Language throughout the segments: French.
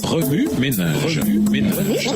Remue ménage. Remue ménage.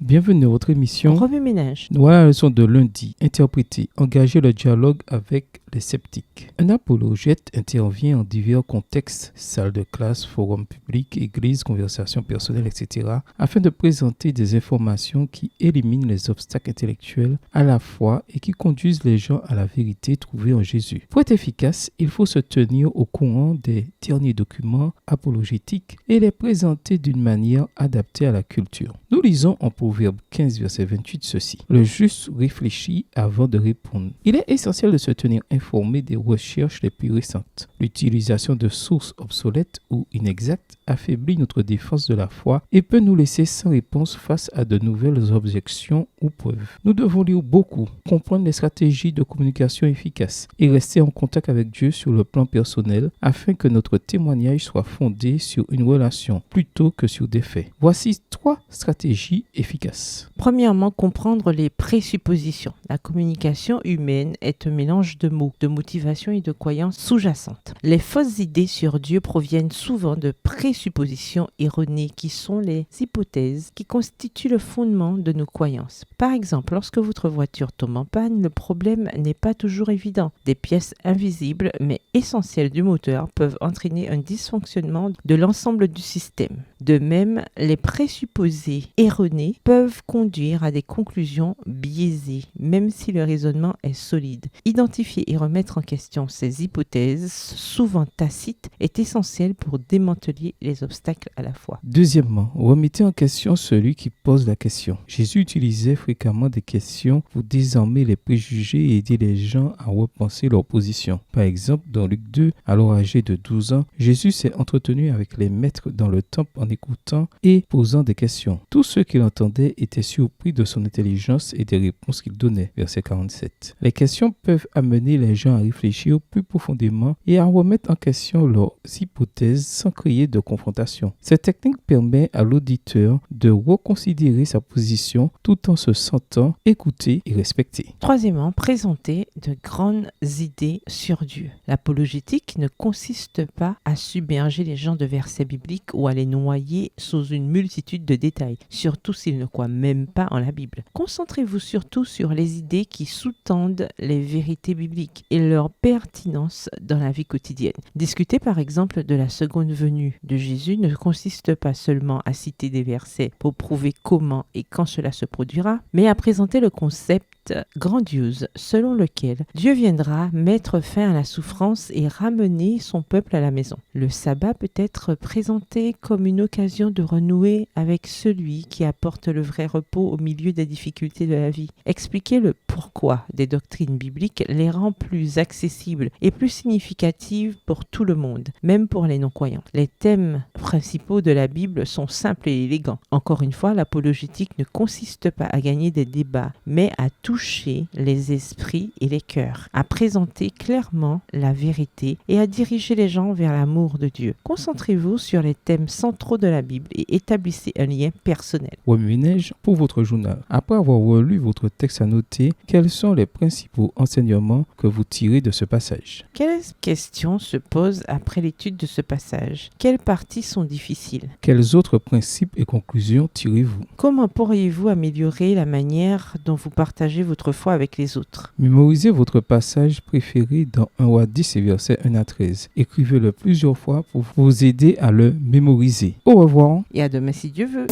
Bienvenue à votre émission Remue ménage. Voilà la leçon de lundi. Interpréter, engager le dialogue avec les sceptiques. Un apologète intervient en divers contextes, salle de classe, forum public, église, conversation personnelle, etc., afin de présenter des informations qui éliminent les obstacles intellectuels à la foi et qui conduisent les gens à la vérité trouvée en Jésus. Pour être efficace, il faut se tenir au courant des derniers documents apologétiques et les présenter d'une manière adaptée à la culture. Nous lisons en Proverbe 15, verset 28 ceci. Le juste réfléchit avant de répondre. Il est essentiel de se tenir informé des recherches les plus récentes. L'utilisation de sources obsolètes ou inexactes affaiblit notre défense de la foi et peut nous laisser sans réponse face à de nouvelles objections ou preuves. Nous devons lire beaucoup, comprendre les stratégies de communication efficaces et rester en contact avec Dieu sur le plan personnel afin que notre témoignage soit fondé sur une relation plutôt que sur des faits. Voici 3 stratégies efficaces. Premièrement, comprendre les présuppositions. La communication humaine est un mélange de mots, de motivations et de croyances sous-jacentes. Les fausses idées sur Dieu proviennent souvent de présuppositions erronées qui sont les hypothèses qui constituent le fondement de nos croyances. Par exemple, lorsque votre voiture tombe en panne, le problème n'est pas toujours évident. Des pièces invisibles mais essentielles du moteur peuvent entraîner un dysfonctionnement de l'ensemble du système. De même, les présupposés erronés peuvent conduire à des conclusions biaisées, même si le raisonnement est solide. Identifier et remettre en question ces hypothèses, souvent tacites, est essentiel pour démanteler les obstacles à la foi. Deuxièmement, remettez en question celui qui pose la question. Jésus utilisait fréquemment des questions pour désarmer les préjugés et aider les gens à repenser leur position. Par exemple, dans Luc 2, alors âgé de 12 ans, Jésus s'est entretenu avec les maîtres dans le temple en écoutant et posant des questions. Tous ceux qui l'entendaient étaient surpris de son intelligence et des réponses qu'il donnait. Verset 47. Les questions peuvent amener les gens à réfléchir plus profondément et à remettre en question leurs hypothèses sans créer de confrontation. Cette technique permet à l'auditeur de reconsidérer sa position tout en se sentant écouté et respecté. Troisièmement, présenter de grandes idées sur Dieu. L'apologétique ne consiste pas à submerger les gens de versets bibliques ou à les noyer sous une multitude de détails, surtout s'ils ne croient même pas en la Bible. Concentrez-vous surtout sur les idées qui sous-tendent les vérités bibliques et leur pertinence dans la vie quotidienne. Discuter par exemple de la seconde venue de Jésus ne consiste pas seulement à citer des versets pour prouver comment et quand cela se produira, mais à présenter le concept grandiose selon lequel Dieu viendra mettre fin à la souffrance et ramener son peuple à la maison. Le sabbat peut être présenté comme une occasion de renouer avec celui qui apporte le vrai repos au milieu des difficultés de la vie. Expliquer le pourquoi des doctrines bibliques les rend plus accessibles et plus significatives pour tout le monde, même pour les non-croyants. Les thèmes principaux de la Bible sont simples et élégants. Encore une fois, l'apologétique ne consiste pas à gagner des débats, mais à toucher les esprits et les cœurs, à présenter clairement la vérité et à diriger les gens vers l'amour de Dieu. Concentrez-vous sur les thèmes centraux de la Bible et établissez un lien personnel. Remue ménage pour votre journal. Après avoir relu votre texte à noter, quels sont les principaux enseignements que vous tirez de ce passage? Quelles questions se posent après l'étude de ce passage? Quelles parties sont difficiles? Quels autres principes et conclusions tirez-vous? Comment pourriez-vous améliorer la manière dont vous partagez votre foi avec les autres? Mémorisez votre passage préféré dans 1 Roi 10 et versets 1 à 13. Écrivez-le plusieurs fois pour vous aider à le mémoriser. Au revoir. Et à demain si Dieu veut.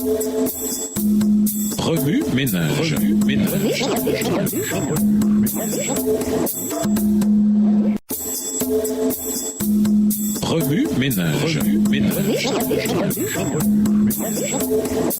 Remue ménage. Remue ménage.